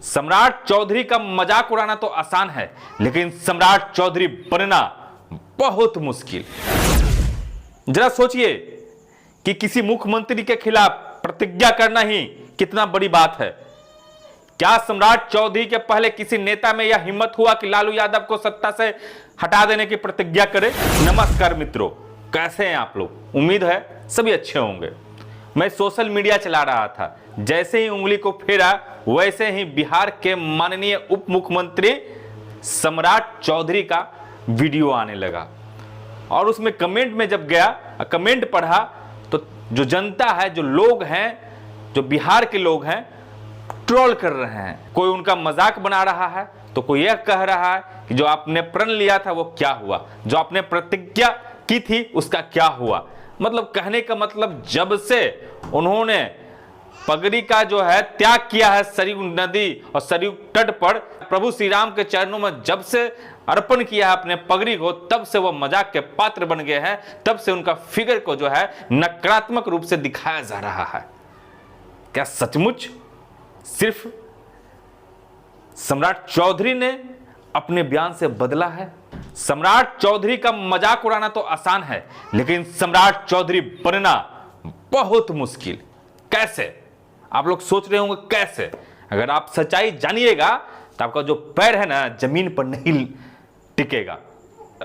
सम्राट चौधरी का मजाक उड़ाना तो आसान है, लेकिन सम्राट चौधरी बनना बहुत मुश्किल। जरा सोचिए कि किसी मुख्यमंत्री के खिलाफ प्रतिज्ञा करना ही कितना बड़ी बात है। क्या सम्राट चौधरी के पहले किसी नेता में यह हिम्मत हुआ कि लालू यादव को सत्ता से हटा देने की प्रतिज्ञा करे? नमस्कार मित्रों, कैसे हैं आप लोग? उम्मीद है सभी अच्छे होंगे। मैं सोशल मीडिया चला रहा था, जैसे ही उंगली को फेरा वैसे ही बिहार के माननीय उप मुख्यमंत्री सम्राट चौधरी का वीडियो आने लगा और उसमें कमेंट में जब गया, कमेंट पढ़ा तो जो जनता है, जो लोग हैं, जो बिहार के लोग हैं, ट्रोल कर रहे हैं। कोई उनका मजाक बना रहा है तो कोई यह कह रहा है कि जो आपने प्रण लिया था वो क्या हुआ, जो आपने प्रतिज्ञा की थी उसका क्या हुआ। मतलब कहने का मतलब, जब से उन्होंने पगड़ी का जो है त्याग किया है सरयू नदी और सरयू तट पर, प्रभु श्री राम के चरणों में जब से अर्पण किया है अपने पगड़ी को, तब से वो मजाक के पात्र बन गए हैं। तब से उनका फिगर को जो है नकारात्मक रूप से दिखाया जा रहा है। क्या सचमुच सिर्फ सम्राट चौधरी ने अपने बयान से बदला है? सम्राट चौधरी का मजाक उड़ाना तो आसान है, लेकिन सम्राट चौधरी बनना बहुत मुश्किल। कैसे? आप लोग सोच रहे होंगे कैसे? अगर आप सच्चाई जानिएगा तो आपका जो पैर है ना जमीन पर नहीं टिकेगा।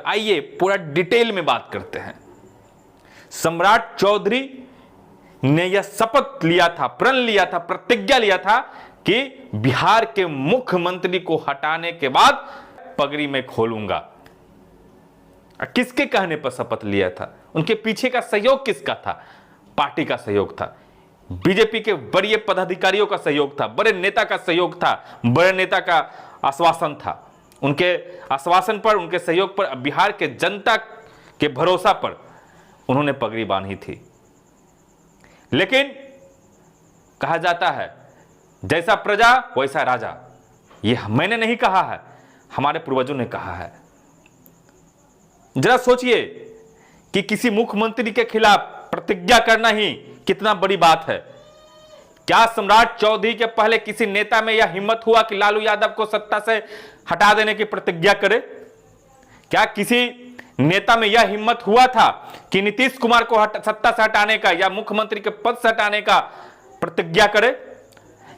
आइए पूरा डिटेल में बात करते हैं। सम्राट चौधरी ने यह शपथ लिया था, प्रण लिया था, प्रतिज्ञा लिया था कि बिहार के मुख्यमंत्री को हटाने के बाद पगड़ी में खोलूंगा। किसके कहने पर शपथ लिया था? उनके पीछे का सहयोग किसका था? पार्टी का सहयोग था, बीजेपी के बड़े पदाधिकारियों का सहयोग था, बड़े नेता का सहयोग था, बड़े नेता का आश्वासन था। उनके आश्वासन पर, उनके सहयोग पर, बिहार के जनता के भरोसा पर उन्होंने पगड़ी बांधी थी। लेकिन कहा जाता है जैसा प्रजा वैसा राजा। यह मैंने नहीं कहा है, हमारे पूर्वजों ने कहा है। जरा सोचिए कि किसी मुख्यमंत्री के खिलाफ प्रतिज्ञा करना ही कितना बड़ी बात है। क्या सम्राट चौधरी के पहले किसी नेता में यह हिम्मत हुआ कि लालू यादव को सत्ता से हटा देने की प्रतिज्ञा करे? क्या किसी नेता में यह हिम्मत हुआ था कि नीतीश कुमार को सत्ता से हटाने का या मुख्यमंत्री के पद से हटाने का प्रतिज्ञा करे?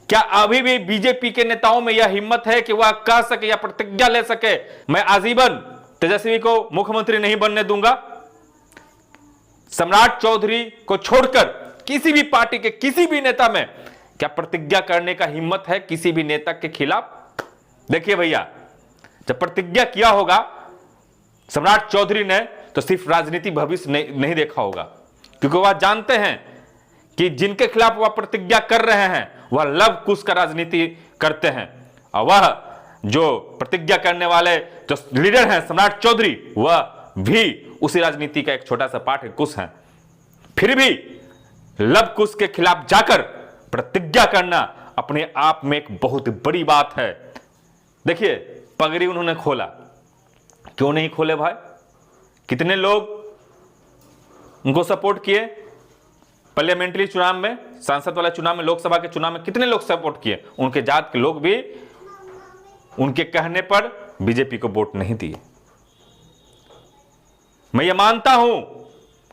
क्या अभी भी बीजेपी के नेताओं में यह हिम्मत है कि वह कह सके या प्रतिज्ञा ले सके, मैं आजीवन तेजस्वी को मुख्यमंत्री नहीं बनने दूंगा? सम्राट चौधरी को छोड़कर किसी भी पार्टी के किसी भी नेता में क्या प्रतिज्ञा करने का हिम्मत है किसी भी नेता के खिलाफ? देखिए भैया, जब प्रतिज्ञा किया होगा सम्राट चौधरी ने तो सिर्फ राजनीति भविष्य नहीं देखा होगा, क्योंकि वह जानते हैं कि जिनके खिलाफ वह प्रतिज्ञा कर रहे हैं वह लव कुश का राजनीति करते हैं, और वह जो प्रतिज्ञा करने वाले जो लीडर हैं सम्राट चौधरी, वह भी उसी राजनीति का एक छोटा सा पार्ट है, कुश हैं। फिर भी लव कुश के खिलाफ जाकर प्रतिज्ञा करना अपने आप में एक बहुत बड़ी बात है। देखिए, पगड़ी उन्होंने खोला, क्यों नहीं खोले भाई? कितने लोग उनको सपोर्ट किए? पार्लियामेंट्री चुनाव में, सांसद वाला चुनाव में, लोकसभा के चुनाव में कितने लोग सपोर्ट किए? उनके जात के लोग भी उनके कहने पर बीजेपी को वोट नहीं दिए। मैं ये मानता हूं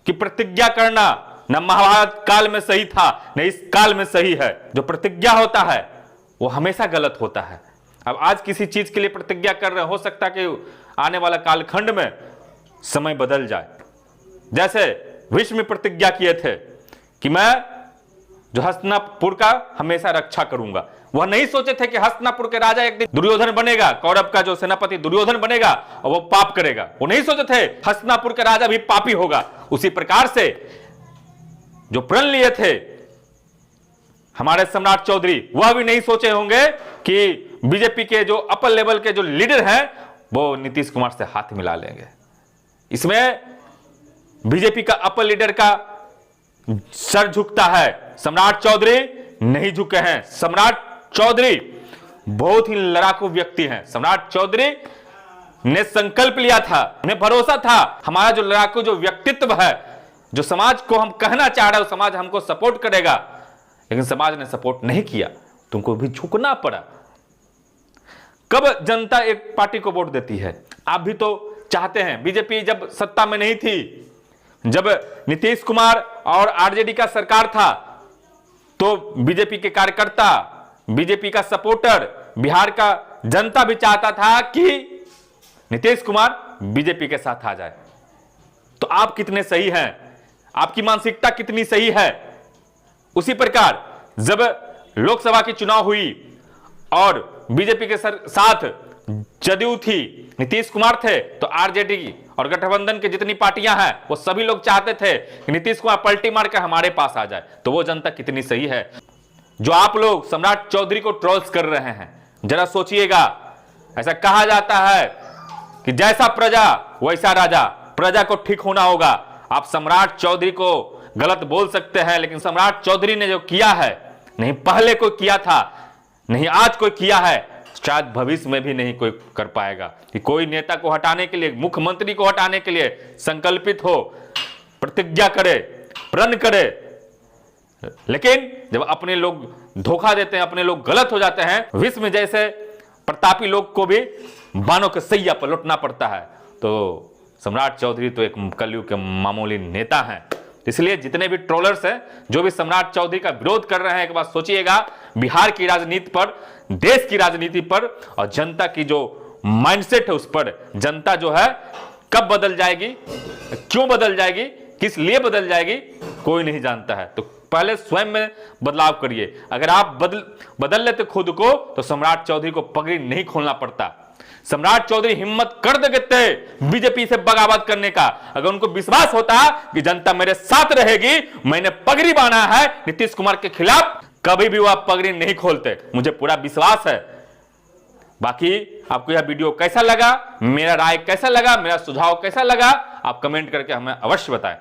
कि प्रतिज्ञा करना न महाभारत काल में सही था न इस काल में सही है। जो प्रतिज्ञा होता है वो हमेशा गलत होता है। अब आज किसी चीज के लिए प्रतिज्ञा कर रहे, हो सकता है कि आने वाला कालखंड में समय बदल जाए। जैसे भीष्म में प्रतिज्ञा किए थे कि मैं जो हस्तिनापुर का हमेशा रक्षा करूंगा। वह नहीं सोचे थे कि हस्तिनापुर के राजा एक दिन दुर्योधन बनेगा, कौरव का जो सेनापति दुर्योधन बनेगा और वो पाप करेगा। वो नहीं सोचे थे हस्तिनापुर का राजा भी पापी होगा। उसी प्रकार से जो प्रण लिए थे हमारे सम्राट चौधरी, वह भी नहीं सोचे होंगे कि बीजेपी के जो अपर लेवल के जो लीडर हैं वो नीतीश कुमार से हाथ मिला लेंगे। इसमें बीजेपी का अपर लीडर का सर झुकता है, सम्राट चौधरी नहीं झुके हैं। सम्राट चौधरी बहुत ही लड़ाकू व्यक्ति हैं। सम्राट चौधरी ने संकल्प लिया था, उन्हें भरोसा था हमारा जो लड़ाकू जो व्यक्तित्व है, जो समाज को हम कहना चाह रहे हैं, समाज हमको सपोर्ट करेगा। लेकिन समाज ने सपोर्ट नहीं किया, तुमको भी झुकना पड़ा। कब जनता एक पार्टी को वोट देती है? आप भी तो चाहते हैं। बीजेपी जब सत्ता में नहीं थी, जब नीतीश कुमार और आरजेडी का सरकार था, तो बीजेपी के कार्यकर्ता, बीजेपी का सपोर्टर, बिहार का जनता भी चाहता था कि नीतीश कुमार बीजेपी के साथ आ जाए। तो आप कितने सही हैं, आपकी मानसिकता कितनी सही है? उसी प्रकार जब लोकसभा की चुनाव हुई और बीजेपी के साथ जदयू थी, नीतीश कुमार थे, तो आरजेडी और गठबंधन के जितनी पार्टियां हैं वो सभी लोग चाहते थे कि नीतीश कुमार पलटी मार कर हमारे पास आ जाए। तो वो जनता कितनी सही है जो आप लोग सम्राट चौधरी को ट्रोल्स कर रहे हैं। जरा सोचिएगा, ऐसा कहा जाता है कि जैसा प्रजा वैसा राजा, प्रजा को ठीक होना होगा। आप सम्राट चौधरी को गलत बोल सकते हैं, लेकिन सम्राट चौधरी ने जो किया है, नहीं पहले कोई किया था, नहीं आज कोई किया है, शायद भविष्य में भी नहीं कोई कर पाएगा। कि कोई नेता को हटाने के लिए, मुख्यमंत्री को हटाने के लिए संकल्पित हो, प्रतिज्ञा करे, प्रण करे, लेकिन जब अपने लोग धोखा देते हैं, अपने लोग गलत हो जाते हैं, विश्व में जैसे प्रतापी लोग को भी बानों के सैया पर लौटना पड़ता है। तो सम्राट चौधरी तो एक कलयुग के मामूली नेता हैं। इसलिए जितने भी ट्रोलर्स हैं, जो भी सम्राट चौधरी का विरोध कर रहे हैं, एक बात सोचिएगा, बिहार की राजनीति पर, देश की राजनीति पर और जनता की जो माइंडसेट है उस पर जनता जो है कब बदल जाएगी, क्यों बदल जाएगी, किस लिए बदल जाएगी, कोई नहीं जानता है। तो पहले स्वयं में बदलाव करिए। अगर आप बदल लेते खुद को, तो सम्राट चौधरी को पगड़ी नहीं खोलना पड़ता। सम्राट चौधरी हिम्मत कर देते बीजेपी से बगावत करने का। अगर उनको विश्वास होता कि जनता मेरे साथ रहेगी, मैंने पगड़ी बांधा है नीतीश कुमार के खिलाफ, कभी भी वह पगड़ी नहीं खोलते। मुझे पूरा विश्वास है। बाकी आपको यह वीडियो कैसा लगा, मेरा राय कैसा लगा, मेरा सुझाव कैसा लगा, आप कमेंट करके हमें अवश्य बताएं।